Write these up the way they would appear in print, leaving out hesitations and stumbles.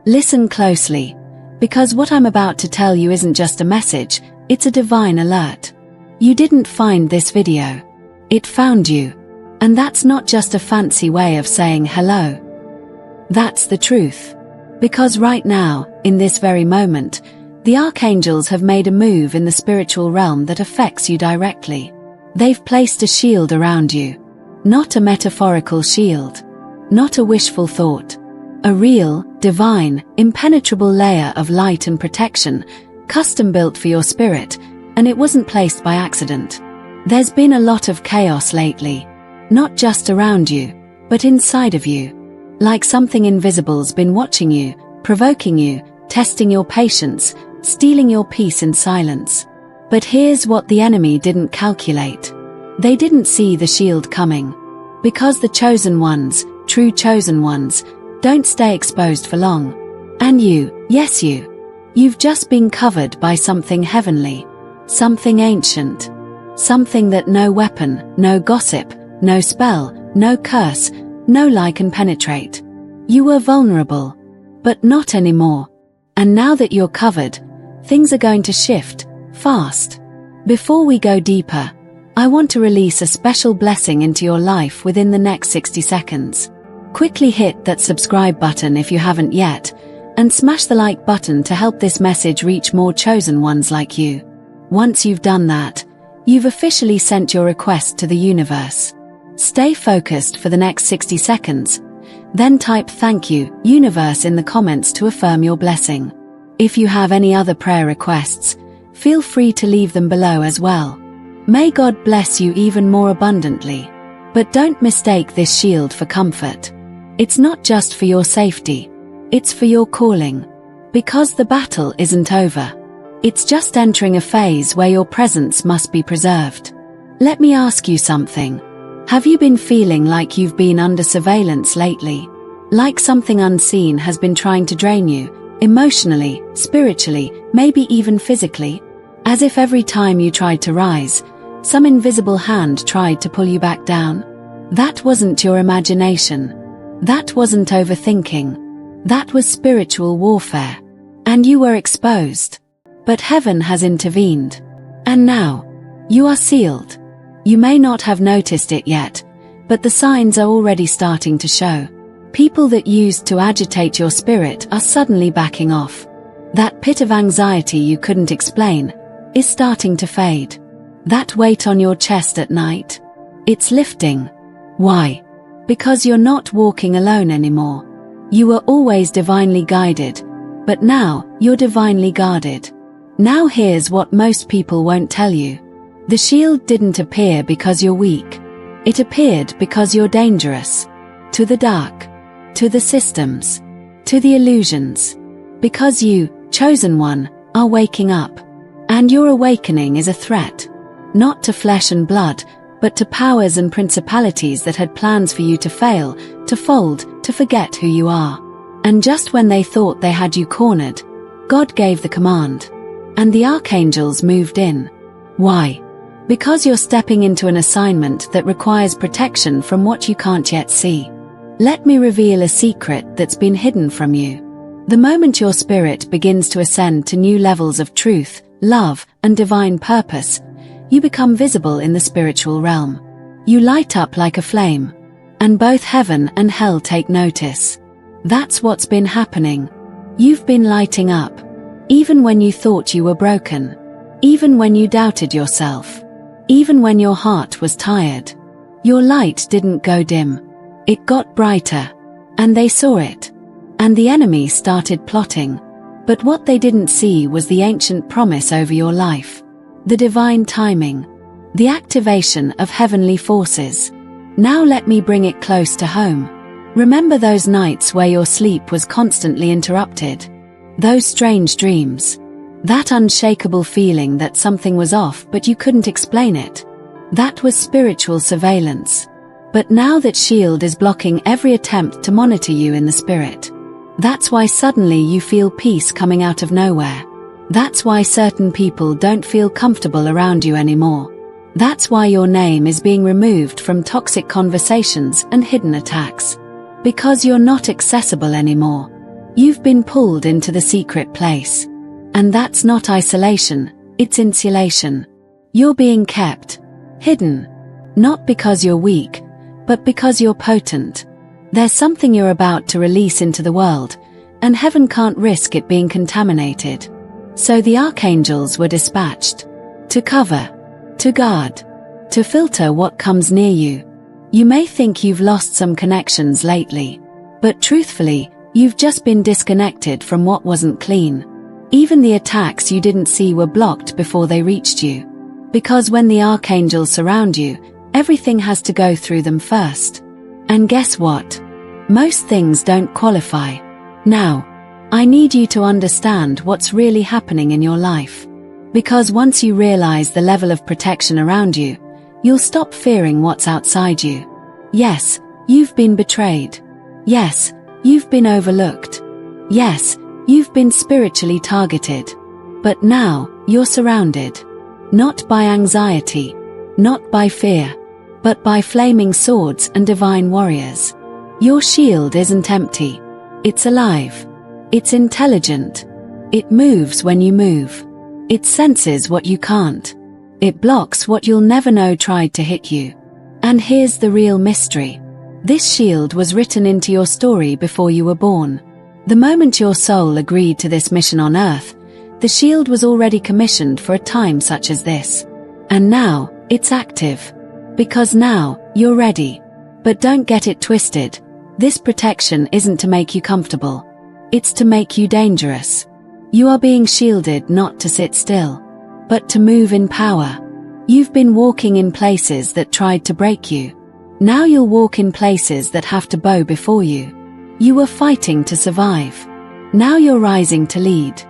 Listen closely, because what I'm about to tell you isn't just a message, it's a divine alert. You didn't find this video. It found you. And that's not just a fancy way of saying hello. That's the truth. Because right now, in this very moment, the Archangels have made a move in the spiritual realm that affects you directly. They've placed a shield around you. Not a metaphorical shield. Not a wishful thought. A real, divine, impenetrable layer of light and protection, custom built for your spirit, and it wasn't placed by accident. There's been a lot of chaos lately. Not just around you, but inside of you. Like something invisible's been watching you, provoking you, testing your patience, stealing your peace in silence. But here's what the enemy didn't calculate. They didn't see the shield coming. Because the chosen ones, true chosen ones, don't stay exposed for long. And you, yes you've just been covered by something heavenly. Something ancient. Something that no weapon, no gossip, no spell, no curse, no lie can penetrate. You were vulnerable. But not anymore. And now that you're covered, things are going to shift, fast. Before we go deeper, I want to release a special blessing into your life within the next 60 seconds. Quickly hit that subscribe button if you haven't yet, and smash the like button to help this message reach more chosen ones like you. Once you've done that, you've officially sent your request to the universe. Stay focused for the next 60 seconds, then type "Thank you, universe" in the comments to affirm your blessing. If you have any other prayer requests, feel free to leave them below as well. May God bless you even more abundantly. But don't mistake this shield for comfort. It's not just for your safety. It's for your calling. Because the battle isn't over. It's just entering a phase where your presence must be preserved. Let me ask you something. Have you been feeling like you've been under surveillance lately? Like something unseen has been trying to drain you, emotionally, spiritually, maybe even physically? As if every time you tried to rise, some invisible hand tried to pull you back down? That wasn't your imagination. That wasn't overthinking. That was spiritual warfare. And you were exposed. But heaven has intervened. And now, you are sealed. You may not have noticed it yet, but the signs are already starting to show. People that used to agitate your spirit are suddenly backing off. That pit of anxiety you couldn't explain is starting to fade. That weight on your chest at night, it's lifting. Why? Because you're not walking alone anymore. You were always divinely guided, but now you're divinely guarded. Now here's what most people won't tell you. The shield didn't appear because you're weak. It appeared because you're dangerous. To the dark. To the systems. To the illusions. Because you, chosen one, are waking up. And your awakening is a threat. Not to flesh and blood, but to powers and principalities that had plans for you to fail, to fold, to forget who you are. And just when they thought they had you cornered, God gave the command. And the Archangels moved in. Why? Because you're stepping into an assignment that requires protection from what you can't yet see. Let me reveal a secret that's been hidden from you. The moment your spirit begins to ascend to new levels of truth, love, and divine purpose, you become visible in the spiritual realm. You light up like a flame. And both heaven and hell take notice. That's what's been happening. You've been lighting up. Even when you thought you were broken. Even when you doubted yourself. Even when your heart was tired. Your light didn't go dim. It got brighter. And they saw it. And the enemy started plotting. But what they didn't see was the ancient promise over your life. The divine timing. The activation of heavenly forces. Now let me bring it close to home. Remember those nights where your sleep was constantly interrupted? Those strange dreams. That unshakable feeling that something was off but you couldn't explain it. That was spiritual surveillance. But now that shield is blocking every attempt to monitor you in the spirit. That's why suddenly you feel peace coming out of nowhere. That's why certain people don't feel comfortable around you anymore. That's why your name is being removed from toxic conversations and hidden attacks. Because you're not accessible anymore. You've been pulled into the secret place. And that's not isolation, it's insulation. You're being kept hidden. Not because you're weak, but because you're potent. There's something you're about to release into the world, and heaven can't risk it being contaminated. So the archangels were dispatched to cover, to guard, to filter what comes near you. You may think you've lost some connections lately, but truthfully, you've just been disconnected from what wasn't clean. Even the attacks you didn't see were blocked before they reached you. Because when the archangels surround you, everything has to go through them first. And guess what? Most things don't qualify. Now, I need you to understand what's really happening in your life. Because once you realize the level of protection around you, you'll stop fearing what's outside you. Yes, you've been betrayed. Yes, you've been overlooked. Yes, you've been spiritually targeted. But now, you're surrounded. Not by anxiety, not by fear, but by flaming swords and divine warriors. Your shield isn't empty. It's alive. It's intelligent. It moves when you move. It senses what you can't. It blocks what you'll never know tried to hit you. And here's the real mystery. This shield was written into your story before you were born. The moment your soul agreed to this mission on Earth, the shield was already commissioned for a time such as this. And now, it's active. Because now, you're ready. But don't get it twisted. This protection isn't to make you comfortable. It's to make you dangerous. You are being shielded not to sit still, but to move in power. You've been walking in places that tried to break you. Now you'll walk in places that have to bow before you. You were fighting to survive. Now you're rising to lead.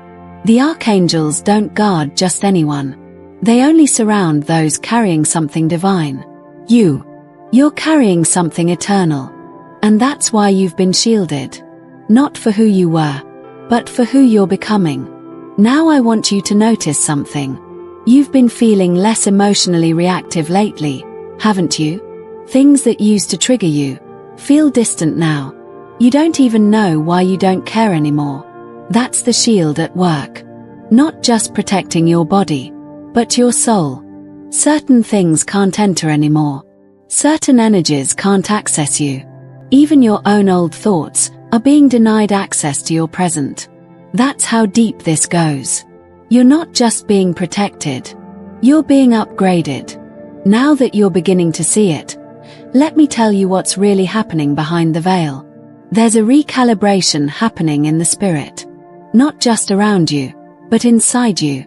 The archangels don't guard just anyone. They only surround those carrying something divine. You're carrying something eternal. And that's why you've been shielded. Not for who you were, but for who you're becoming. Now I want you to notice something. You've been feeling less emotionally reactive lately, haven't you? Things that used to trigger you feel distant now. You don't even know why you don't care anymore. That's the shield at work. Not just protecting your body, but your soul. Certain things can't enter anymore. Certain energies can't access you. Even your own old thoughts are being denied access to your present. That's how deep this goes. You're not just being protected. You're being upgraded. Now that you're beginning to see it, let me tell you what's really happening behind the veil. There's a recalibration happening in the spirit. Not just around you, but inside you.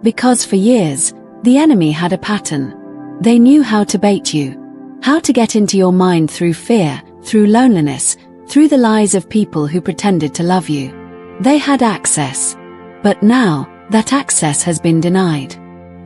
Because for years, the enemy had a pattern. They knew how to bait you. How to get into your mind through fear, through loneliness, through the lies of people who pretended to love you. They had access. But now, that access has been denied.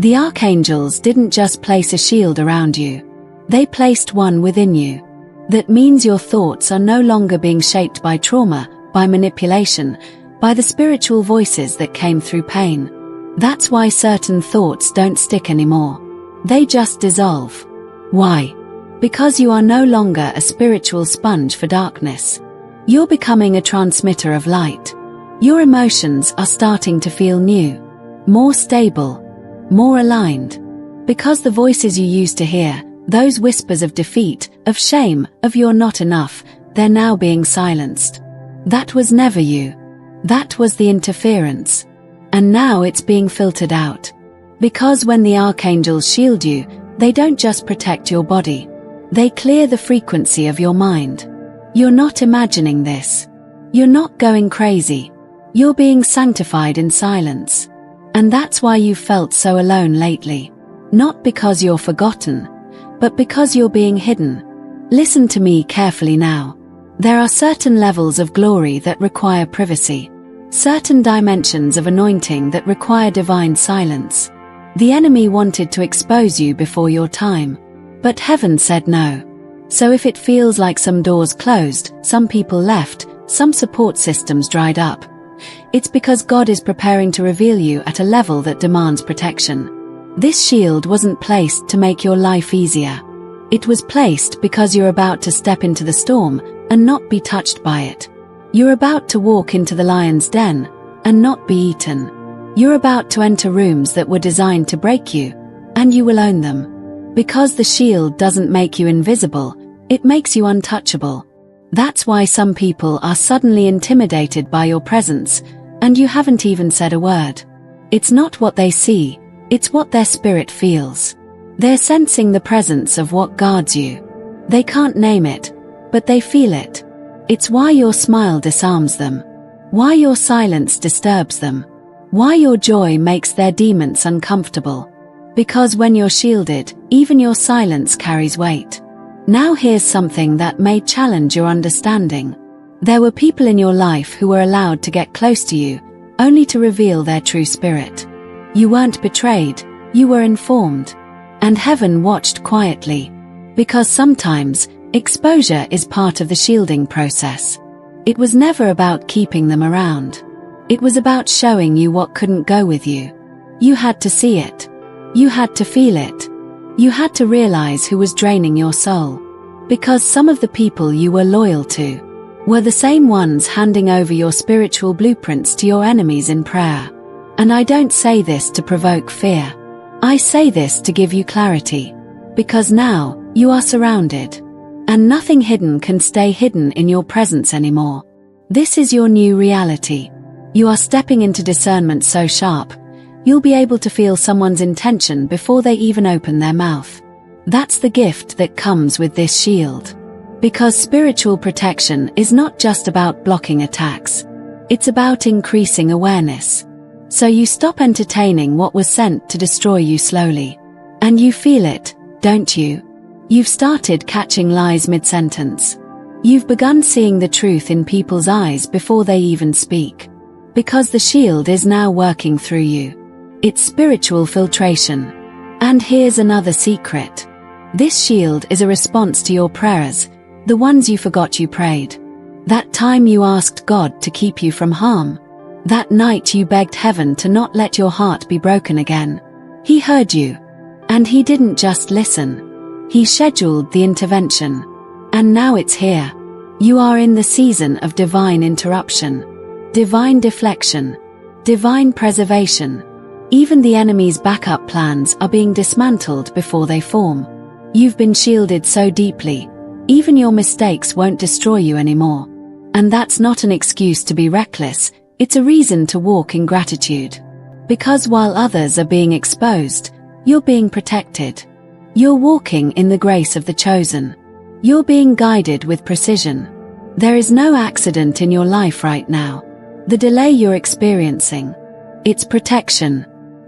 The archangels didn't just place a shield around you. They placed one within you. That means your thoughts are no longer being shaped by trauma, by manipulation, by the spiritual voices that came through pain. That's why certain thoughts don't stick anymore. They just dissolve. Why? Because you are no longer a spiritual sponge for darkness. You're becoming a transmitter of light. Your emotions are starting to feel new, more stable, more aligned. Because the voices you used to hear, those whispers of defeat, of shame, of you're not enough, they're now being silenced. That was never you. That was the interference. And now it's being filtered out. Because when the archangels shield you, they don't just protect your body. They clear the frequency of your mind. You're not imagining this. You're not going crazy. You're being sanctified in silence. And that's why you've felt so alone lately. Not because you're forgotten, but because you're being hidden. Listen to me carefully now. There are certain levels of glory that require privacy. Certain dimensions of anointing that require divine silence. The enemy wanted to expose you before your time. But heaven said no. So if it feels like some doors closed, some people left, some support systems dried up, it's because God is preparing to reveal you at a level that demands protection. This shield wasn't placed to make your life easier. It was placed because you're about to step into the storm and not be touched by it. You're about to walk into the lion's den and not be eaten. You're about to enter rooms that were designed to break you, and you will own them. Because the shield doesn't make you invisible, it makes you untouchable. That's why some people are suddenly intimidated by your presence, and you haven't even said a word. It's not what they see, it's what their spirit feels. They're sensing the presence of what guards you. They can't name it, but they feel it. It's why your smile disarms them, why your silence disturbs them, why your joy makes their demons uncomfortable. Because when you're shielded, even your silence carries weight. Now here's something that may challenge your understanding. There were people in your life who were allowed to get close to you, only to reveal their true spirit. You weren't betrayed, you were informed. And heaven watched quietly. Because sometimes, exposure is part of the shielding process. It was never about keeping them around. It was about showing you what couldn't go with you. You had to see it. You had to feel it. You had to realize who was draining your soul. Because some of the people you were loyal to were the same ones handing over your spiritual blueprints to your enemies in prayer. And I don't say this to provoke fear. I say this to give you clarity. Because now, you are surrounded. And nothing hidden can stay hidden in your presence anymore. This is your new reality. You are stepping into discernment so sharp, you'll be able to feel someone's intention before they even open their mouth. That's the gift that comes with this shield. Because spiritual protection is not just about blocking attacks. It's about increasing awareness. So you stop entertaining what was sent to destroy you slowly. And you feel it, don't you? You've started catching lies mid-sentence. You've begun seeing the truth in people's eyes before they even speak. Because the shield is now working through you. It's spiritual filtration. And here's another secret. This shield is a response to your prayers, the ones you forgot you prayed. That time you asked God to keep you from harm. That night you begged heaven to not let your heart be broken again. He heard you. And he didn't just listen. He scheduled the intervention. And now it's here. You are in the season of divine interruption, divine deflection, divine preservation. Even the enemy's backup plans are being dismantled before they form. You've been shielded so deeply, even your mistakes won't destroy you anymore. And that's not an excuse to be reckless, it's a reason to walk in gratitude. Because while others are being exposed, you're being protected. You're walking in the grace of the chosen. You're being guided with precision. There is no accident in your life right now. The delay you're experiencing, it's protection.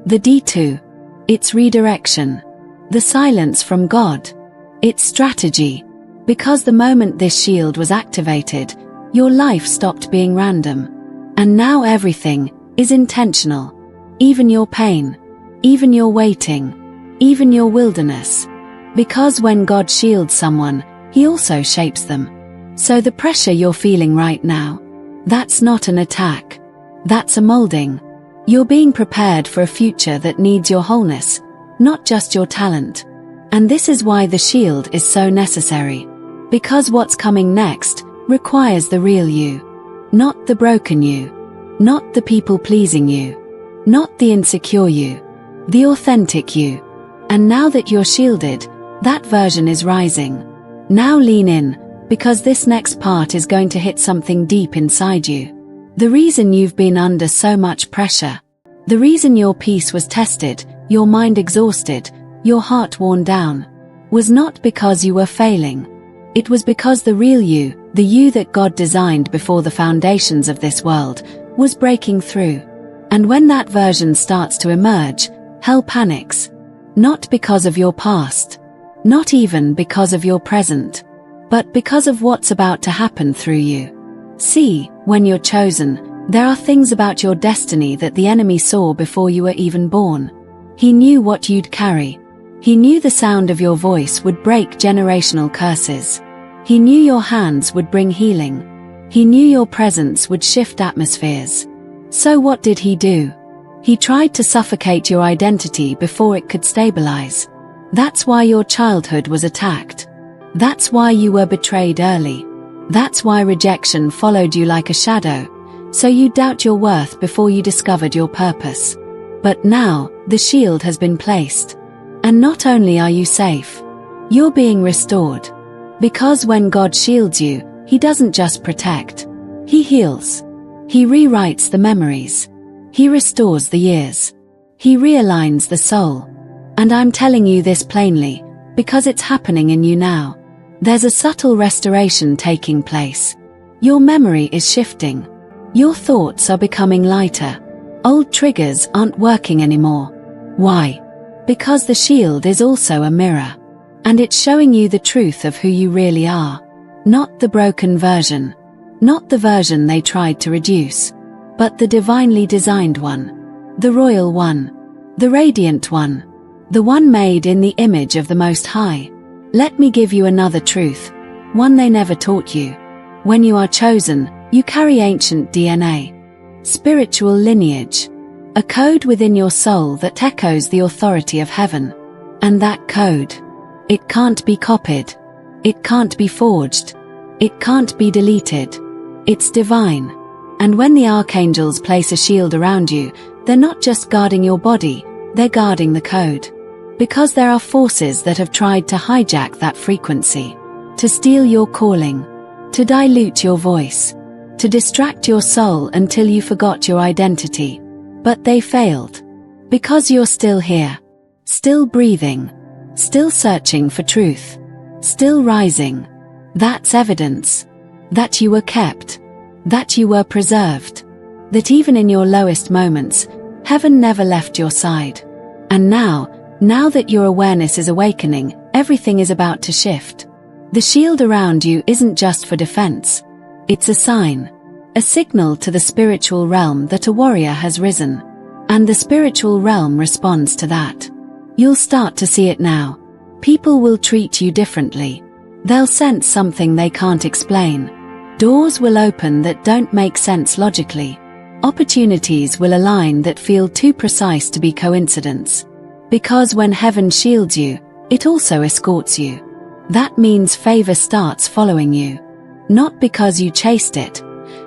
The D2, it's redirection. The silence from God, it's strategy. Because the moment this shield was activated, your life stopped being random. And now everything is intentional. Even your pain, even your waiting, even your wilderness. Because when God shields someone, He also shapes them. So the pressure you're feeling right now, that's not an attack. That's a molding. You're being prepared for a future that needs your wholeness, not just your talent. And this is why the shield is so necessary. Because what's coming next requires the real you. Not the broken you. Not the people-pleasing you. Not the insecure you. The authentic you. And now that you're shielded, that version is rising. Now lean in, because this next part is going to hit something deep inside you. The reason you've been under so much pressure, the reason your peace was tested, your mind exhausted, your heart worn down, was not because you were failing. It was because the real you, the you that God designed before the foundations of this world, was breaking through. And when that version starts to emerge, hell panics. Not because of your past. Not even because of your present. But because of what's about to happen through you. See, when you're chosen, there are things about your destiny that the enemy saw before you were even born. He knew what you'd carry. He knew the sound of your voice would break generational curses. He knew your hands would bring healing. He knew your presence would shift atmospheres. So what did he do? He tried to suffocate your identity before it could stabilize. That's why your childhood was attacked. That's why you were betrayed early. That's why rejection followed you like a shadow, so you doubt your worth before you discovered your purpose. But now, the shield has been placed. And not only are you safe, you're being restored. Because when God shields you, He doesn't just protect. He heals. He rewrites the memories. He restores the years. He realigns the soul. And I'm telling you this plainly, because it's happening in you now. There's a subtle restoration taking place. Your memory is shifting. Your thoughts are becoming lighter. Old triggers aren't working anymore. Why? Because the shield is also a mirror. And it's showing you the truth of who you really are. Not the broken version. Not the version they tried to reduce. But the divinely designed one. The royal one. The radiant one. The one made in the image of the Most High. Let me give you another truth. One they never taught you. When you are chosen, you carry ancient DNA. Spiritual lineage. A code within your soul that echoes the authority of heaven. And that code, it can't be copied. It can't be forged. It can't be deleted. It's divine. And when the archangels place a shield around you, they're not just guarding your body, they're guarding the code. Because there are forces that have tried to hijack that frequency. To steal your calling. To dilute your voice. To distract your soul until you forgot your identity. But they failed. Because you're still here. Still breathing. Still searching for truth. Still rising. That's evidence. That you were kept. That you were preserved. That even in your lowest moments, heaven never left your side. And now that your awareness is awakening, everything is about to shift. The shield around you isn't just for defense. It's a sign. A signal to the spiritual realm that a warrior has risen. And the spiritual realm responds to that. You'll start to see it now. People will treat you differently. They'll sense something they can't explain. Doors will open that don't make sense logically. Opportunities will align that feel too precise to be coincidence. Because when heaven shields you, it also escorts you. That means favor starts following you. Not because you chased it,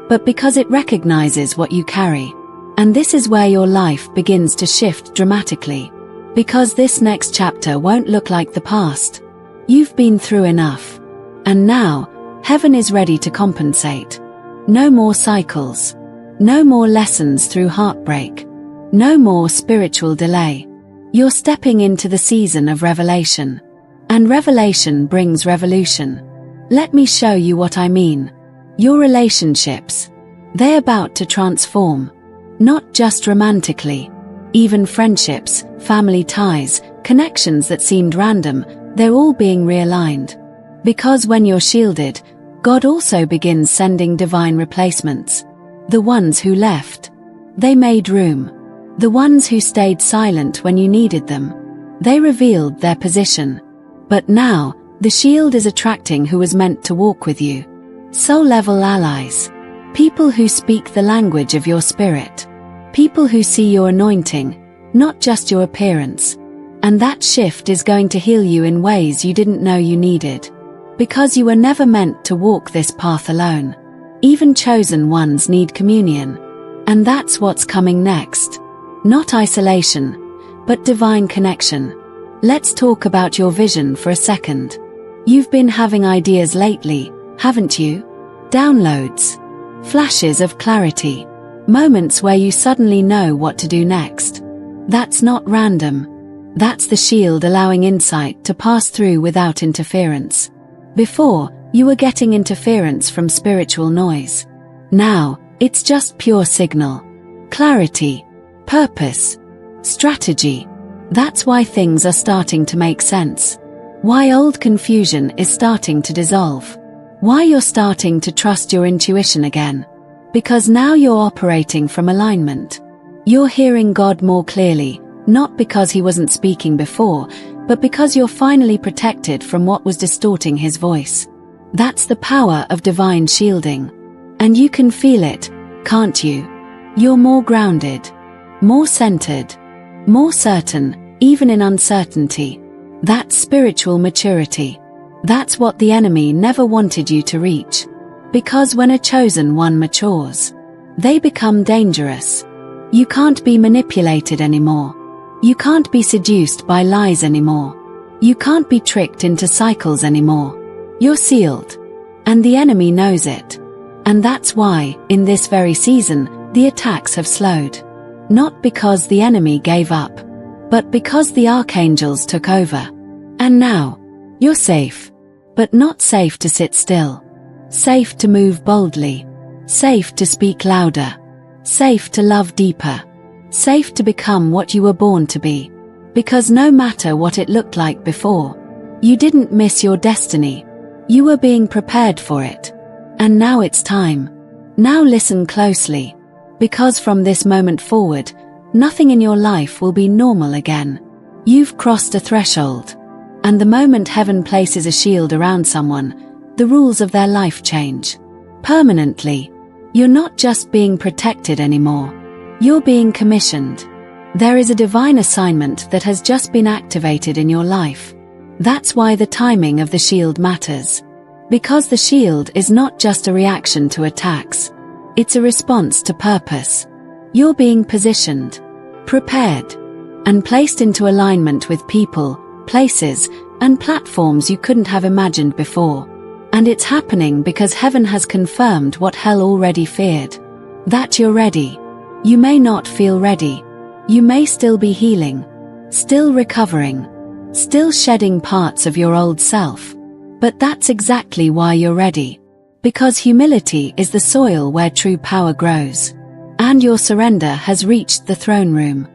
but because it recognizes what you carry. And this is where your life begins to shift dramatically. Because this next chapter won't look like the past. You've been through enough. And now, heaven is ready to compensate. No more cycles. No more lessons through heartbreak. No more spiritual delay. You're stepping into the season of revelation. And revelation brings revolution. Let me show you what I mean. Your relationships. They're about to transform. Not just romantically. Even friendships, family ties, connections that seemed random, they're all being realigned. Because when you're shielded, God also begins sending divine replacements. The ones who left. They made room. The ones who stayed silent when you needed them. They revealed their position. But now, the shield is attracting who was meant to walk with you. Soul-level allies. People who speak the language of your spirit. People who see your anointing, not just your appearance. And that shift is going to heal you in ways you didn't know you needed. Because you were never meant to walk this path alone. Even chosen ones need communion. And that's what's coming next. Not isolation, but divine connection. Let's talk about your vision for a second. You've been having ideas lately, haven't you? Downloads. Flashes of clarity. Moments where you suddenly know what to do next. That's not random. That's the shield allowing insight to pass through without interference. Before, you were getting interference from spiritual noise. Now, it's just pure signal. Clarity. Purpose. Strategy. That's why things are starting to make sense. Why old confusion is starting to dissolve. Why you're starting to trust your intuition again. Because now you're operating from alignment. You're hearing God more clearly, not because He wasn't speaking before, but because you're finally protected from what was distorting His voice. That's the power of divine shielding. And you can feel it, can't you? You're more grounded, more centered, more certain, even in uncertainty. That's spiritual maturity. That's what the enemy never wanted you to reach. Because when a chosen one matures, they become dangerous. You can't be manipulated anymore. You can't be seduced by lies anymore. You can't be tricked into cycles anymore. You're sealed. And the enemy knows it. And that's why, in this very season, the attacks have slowed. Not because the enemy gave up, but because the archangels took over. And now, you're safe. But not safe to sit still. Safe to move boldly. Safe to speak louder. Safe to love deeper. Safe to become what you were born to be. Because no matter what it looked like before, you didn't miss your destiny. You were being prepared for it. And now it's time. Now listen closely. Because from this moment forward, nothing in your life will be normal again. You've crossed a threshold. And the moment heaven places a shield around someone, the rules of their life change. Permanently. You're not just being protected anymore. You're being commissioned. There is a divine assignment that has just been activated in your life. That's why the timing of the shield matters. Because the shield is not just a reaction to attacks. It's a response to purpose. You're being positioned, prepared, and placed into alignment with people, places, and platforms you couldn't have imagined before. And it's happening because heaven has confirmed what hell already feared. That you're ready. You may not feel ready. You may still be healing, still recovering, still shedding parts of your old self. But that's exactly why you're ready. Because humility is the soil where true power grows. And your surrender has reached the throne room.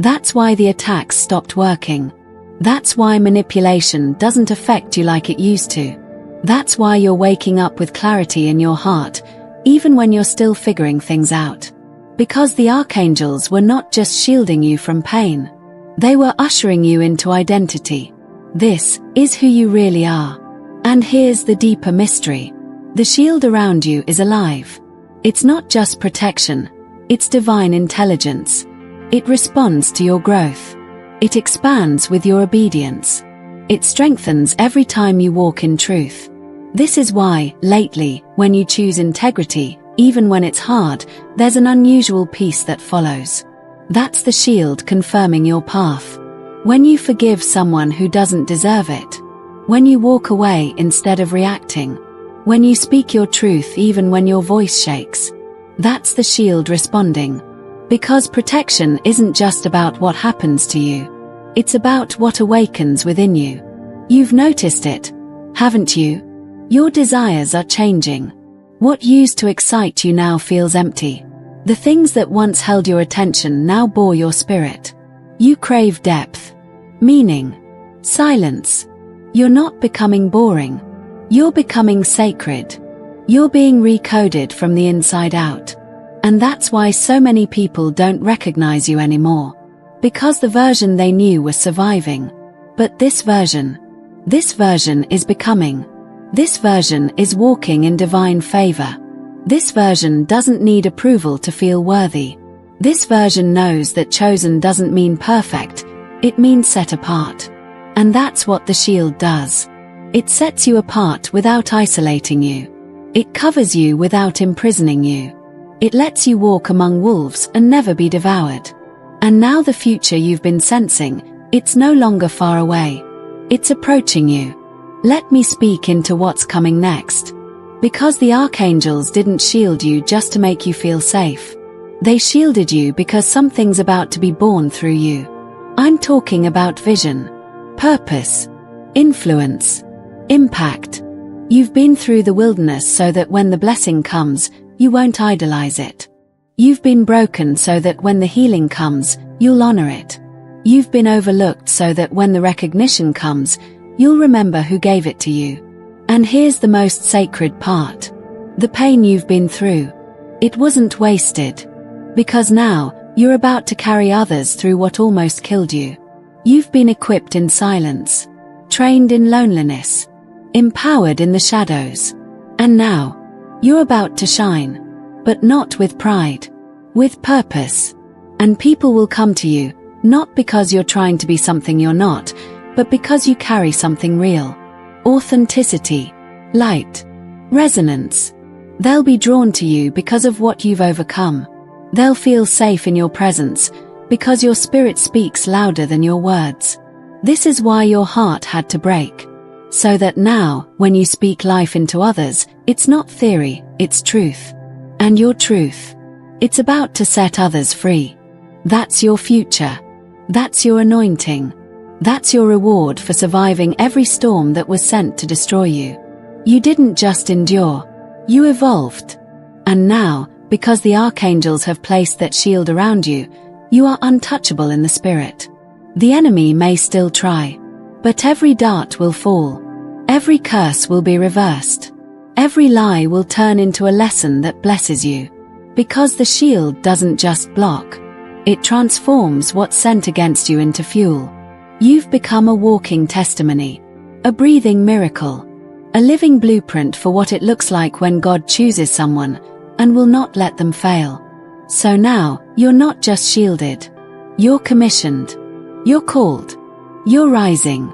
That's why the attacks stopped working. That's why manipulation doesn't affect you like it used to. That's why you're waking up with clarity in your heart, even when you're still figuring things out. Because the archangels were not just shielding you from pain. They were ushering you into identity. This is who you really are. And here's the deeper mystery. The shield around you is alive. It's not just protection. It's divine intelligence. It responds to your growth. It expands with your obedience. It strengthens every time you walk in truth. This is why, lately, when you choose integrity, even when it's hard, there's an unusual peace that follows. That's the shield confirming your path. When you forgive someone who doesn't deserve it. When you walk away instead of reacting. When you speak your truth even when your voice shakes. That's the shield responding. Because protection isn't just about what happens to you. It's about what awakens within you. You've noticed it, haven't you? Your desires are changing. What used to excite you now feels empty. The things that once held your attention now bore your spirit. You crave depth, meaning, silence. You're not becoming boring. You're becoming sacred. You're being recoded from the inside out. And that's why so many people don't recognize you anymore. Because the version they knew was surviving. But this version is becoming. This version is walking in divine favor. This version doesn't need approval to feel worthy. This version knows that chosen doesn't mean perfect, it means set apart. And that's what the shield does. It sets you apart without isolating you. It covers you without imprisoning you. It lets you walk among wolves and never be devoured. And now the future you've been sensing, it's no longer far away. It's approaching you. Let me speak into what's coming next. Because the archangels didn't shield you just to make you feel safe. They shielded you because something's about to be born through you. I'm talking about vision, purpose, influence, impact. You've been through the wilderness so that when the blessing comes, you won't idolize it. You've been broken so that when the healing comes, you'll honor it. You've been overlooked so that when the recognition comes, you'll remember who gave it to you. And here's the most sacred part. The pain you've been through. It wasn't wasted. Because now, you're about to carry others through what almost killed you. You've been equipped in silence. Trained in loneliness. Empowered in the shadows. And now, you're about to shine. But not with pride. With purpose. And people will come to you, not because you're trying to be something you're not, but because you carry something real. Authenticity, light, resonance. They'll be drawn to you because of what you've overcome. They'll feel safe in your presence because your spirit speaks louder than your words. This is why your heart had to break. So that now, when you speak life into others, it's not theory, it's truth. And your truth, it's about to set others free. That's your future. That's your anointing. That's your reward for surviving every storm that was sent to destroy you. You didn't just endure, you evolved. And now, because the archangels have placed that shield around you, you are untouchable in the spirit. The enemy may still try, but every dart will fall. Every curse will be reversed. Every lie will turn into a lesson that blesses you. Because the shield doesn't just block, it transforms what's sent against you into fuel. You've become a walking testimony, a breathing miracle, a living blueprint for what it looks like when God chooses someone and will not let them fail. So now, you're not just shielded. You're commissioned. You're called. You're rising.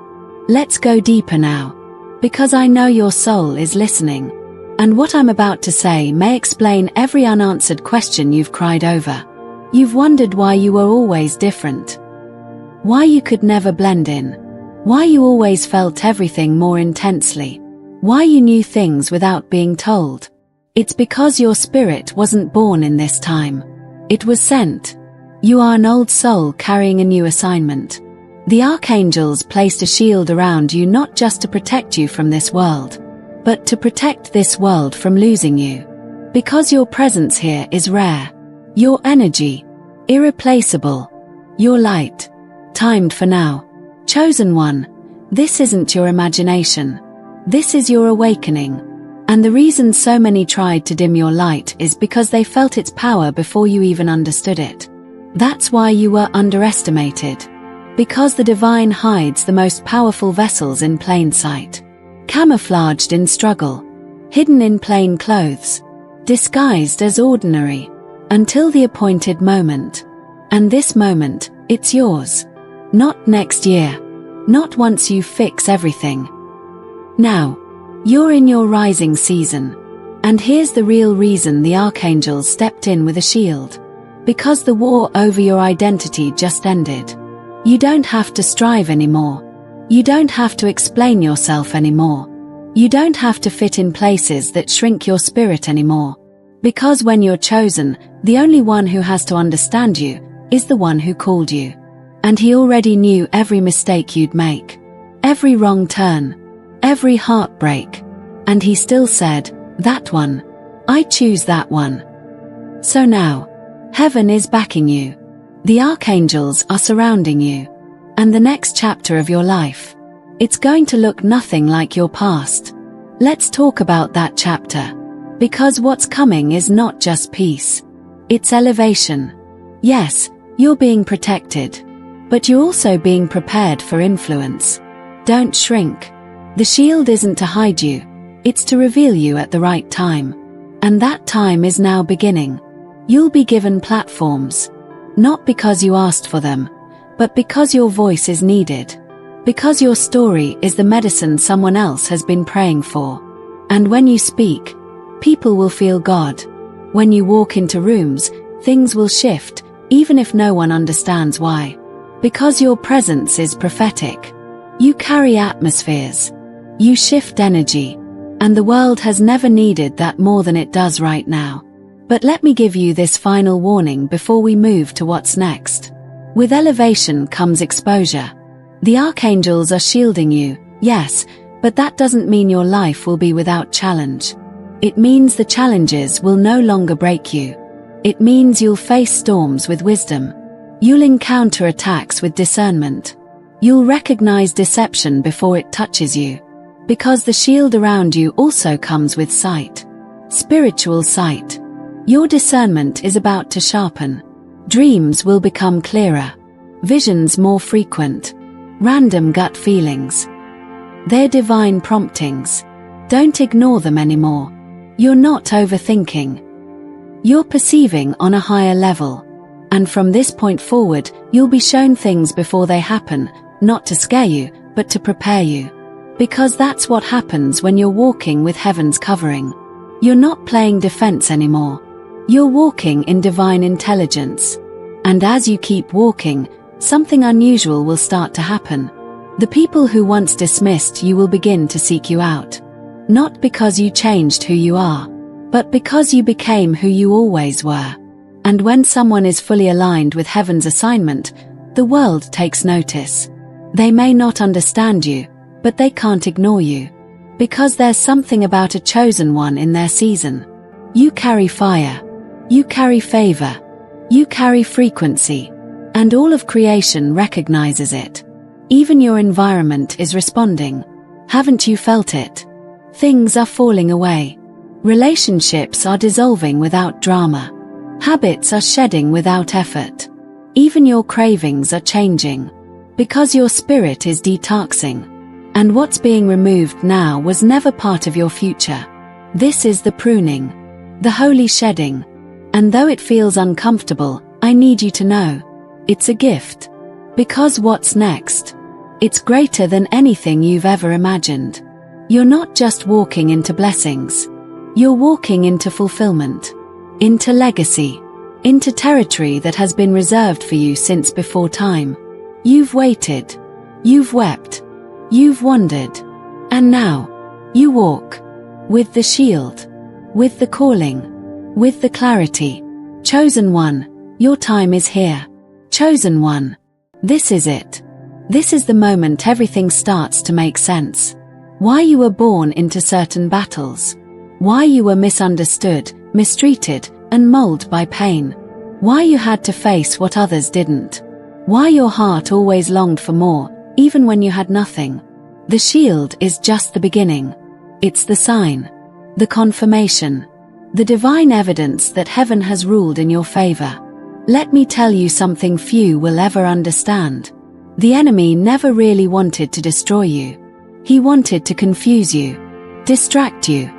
Let's go deeper now. Because I know your soul is listening. And what I'm about to say may explain every unanswered question you've cried over. You've wondered why you were always different. Why you could never blend in. Why you always felt everything more intensely. Why you knew things without being told. It's because your spirit wasn't born in this time. It was sent. You are an old soul carrying a new assignment. The archangels placed a shield around you not just to protect you from this world, but to protect this world from losing you. Because your presence here is rare. Your energy, irreplaceable. Your light, timed for now. Chosen one, this isn't your imagination. This is your awakening. And the reason so many tried to dim your light is because they felt its power before you even understood it. That's why you were underestimated. Because the divine hides the most powerful vessels in plain sight. Camouflaged in struggle. Hidden in plain clothes. Disguised as ordinary. Until the appointed moment. And this moment, it's yours. Not next year. Not once you fix everything. Now. You're in your rising season. And here's the real reason the archangels stepped in with a shield. Because the war over your identity just ended. You don't have to strive anymore. You don't have to explain yourself anymore. You don't have to fit in places that shrink your spirit anymore. Because when you're chosen, the only one who has to understand you is the one who called you. And he already knew every mistake you'd make. Every wrong turn. Every heartbreak. And he still said, that one. I choose that one. So now, heaven is backing you. The archangels are surrounding you. And the next chapter of your life, it's going to look nothing like your past. Let's talk about that chapter. Because what's coming is not just peace. It's elevation. Yes, you're being protected. But you're also being prepared for influence. Don't shrink. The shield isn't to hide you. It's to reveal you at the right time. And that time is now beginning. You'll be given platforms. Not because you asked for them, but because your voice is needed. Because your story is the medicine someone else has been praying for. And when you speak, people will feel God. When you walk into rooms, things will shift, even if no one understands why. Because your presence is prophetic. You carry atmospheres. You shift energy. And the world has never needed that more than it does right now. But let me give you this final warning before we move to what's next. With elevation comes exposure. The archangels are shielding you, yes, but that doesn't mean your life will be without challenge. It means the challenges will no longer break you. It means you'll face storms with wisdom. You'll encounter attacks with discernment. You'll recognize deception before it touches you. Because the shield around you also comes with sight. Spiritual sight. Your discernment is about to sharpen. Dreams will become clearer. Visions more frequent. Random gut feelings. They're divine promptings. Don't ignore them anymore. You're not overthinking. You're perceiving on a higher level. And from this point forward, you'll be shown things before they happen, not to scare you, but to prepare you. Because that's what happens when you're walking with heaven's covering. You're not playing defense anymore. You're walking in divine intelligence. And as you keep walking, something unusual will start to happen. The people who once dismissed you will begin to seek you out. Not because you changed who you are, but because you became who you always were. And when someone is fully aligned with heaven's assignment, the world takes notice. They may not understand you, but they can't ignore you. Because there's something about a chosen one in their season. You carry fire. You carry favor. You carry frequency. And all of creation recognizes it. Even your environment is responding. Haven't you felt it? Things are falling away. Relationships are dissolving without drama. Habits are shedding without effort. Even your cravings are changing. Because your spirit is detoxing. And what's being removed now was never part of your future. This is the pruning. The holy shedding. And though it feels uncomfortable, I need you to know. It's a gift. Because what's next? It's greater than anything you've ever imagined. You're not just walking into blessings. You're walking into fulfillment. Into legacy. Into territory that has been reserved for you since before time. You've waited. You've wept. You've wandered. And now, you walk. With the shield. With the calling. With the clarity. Chosen one, your time is here. Chosen one. This is it. This is the moment everything starts to make sense. Why you were born into certain battles. Why you were misunderstood, mistreated, and molded by pain. Why you had to face what others didn't. Why your heart always longed for more, even when you had nothing. The shield is just the beginning. It's the sign. The confirmation. The divine evidence that heaven has ruled in your favor. Let me tell you something few will ever understand. The enemy never really wanted to destroy you. He wanted to confuse you, distract you,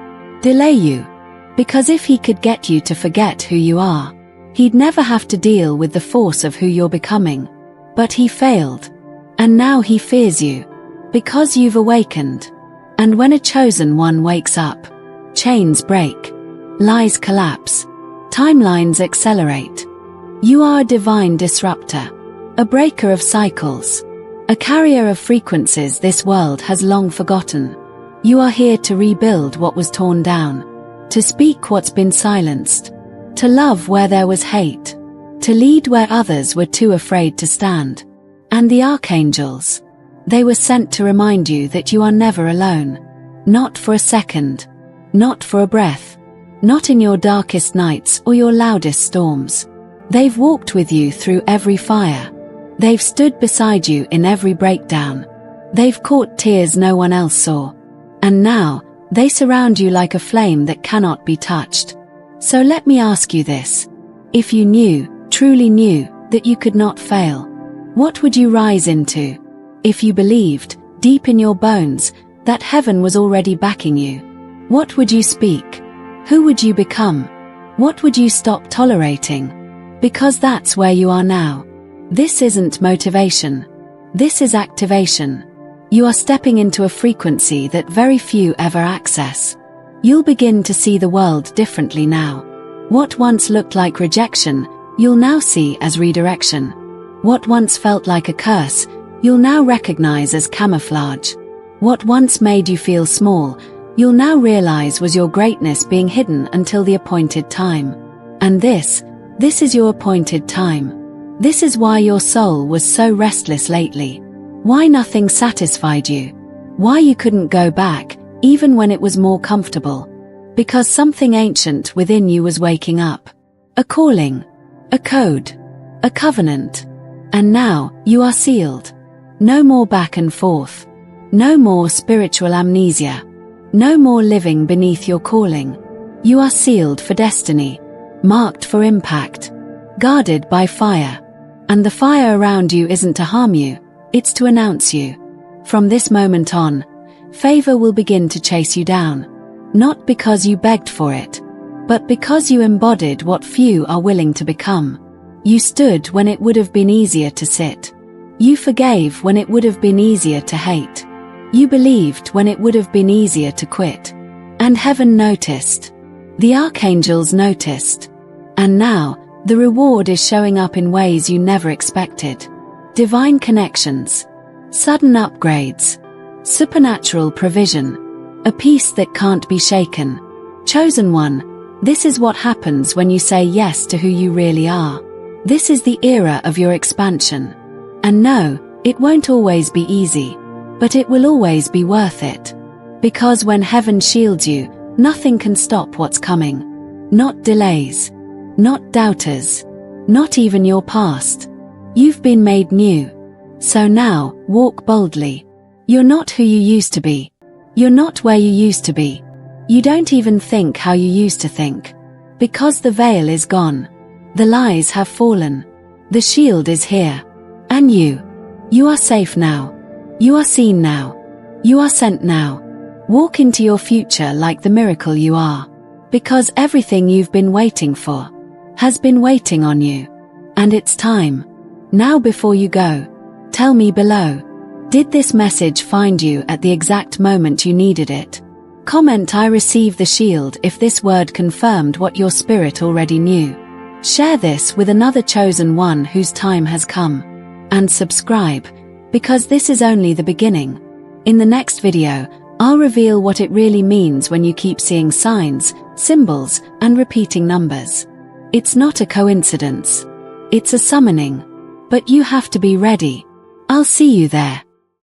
delay you. Because if he could get you to forget who you are, he'd never have to deal with the force of who you're becoming. But he failed. And now he fears you. Because you've awakened. And when a chosen one wakes up, chains break. Lies collapse. Timelines accelerate. You are a divine disruptor. A breaker of cycles. A carrier of frequencies this world has long forgotten. You are here to rebuild what was torn down. To speak what's been silenced. To love where there was hate. To lead where others were too afraid to stand. And the Archangels. They were sent to remind you that you are never alone. Not for a second. Not for a breath. Not in your darkest nights or your loudest storms. They've walked with you through every fire. They've stood beside you in every breakdown. They've caught tears no one else saw. And now, they surround you like a flame that cannot be touched. So let me ask you this. If you knew, truly knew, that you could not fail, what would you rise into? If you believed, deep in your bones, that heaven was already backing you, what would you speak? Who would you become? What would you stop tolerating? Because that's where you are now. This isn't motivation. This is activation. You are stepping into a frequency that very few ever access. You'll begin to see the world differently now. What once looked like rejection, you'll now see as redirection. What once felt like a curse, you'll now recognize as camouflage. What once made you feel small, you'll now realize was your greatness being hidden until the appointed time. And this is your appointed time. This is why your soul was so restless lately. Why nothing satisfied you. Why you couldn't go back, even when it was more comfortable. Because something ancient within you was waking up. A calling. A code. A covenant. And now, you are sealed. No more back and forth. No more spiritual amnesia. No more living beneath your calling. You are sealed for destiny. Marked for impact. Guarded by fire. And the fire around you isn't to harm you, it's to announce you. From this moment on, favor will begin to chase you down. Not because you begged for it, but because you embodied what few are willing to become. You stood when it would have been easier to sit. You forgave when it would have been easier to hate. You believed when it would have been easier to quit. And heaven noticed. The archangels noticed. And now, the reward is showing up in ways you never expected. Divine connections, sudden upgrades, supernatural provision, a peace that can't be shaken. Chosen one, this is what happens when you say yes to who you really are. This is the era of your expansion. And no, it won't always be easy, but it will always be worth it. Because when heaven shields you, nothing can stop what's coming. Not delays, not doubters, not even your past. You've been made new. So now, walk boldly. You're not who you used to be. You're not where you used to be. You don't even think how you used to think. Because the veil is gone. The lies have fallen. The shield is here. And you are safe now. You are seen now. You are sent now. Walk into your future like the miracle you are. Because everything you've been waiting for has been waiting on you. And it's time. Now before you go, tell me below. Did this message find you at the exact moment you needed it? Comment "I receive the shield" if this word confirmed what your spirit already knew. Share this with another chosen one whose time has come. And subscribe, because this is only the beginning. In the next video, I'll reveal what it really means when you keep seeing signs, symbols, and repeating numbers. It's not a coincidence. It's a summoning. But you have to be ready. I'll see you there.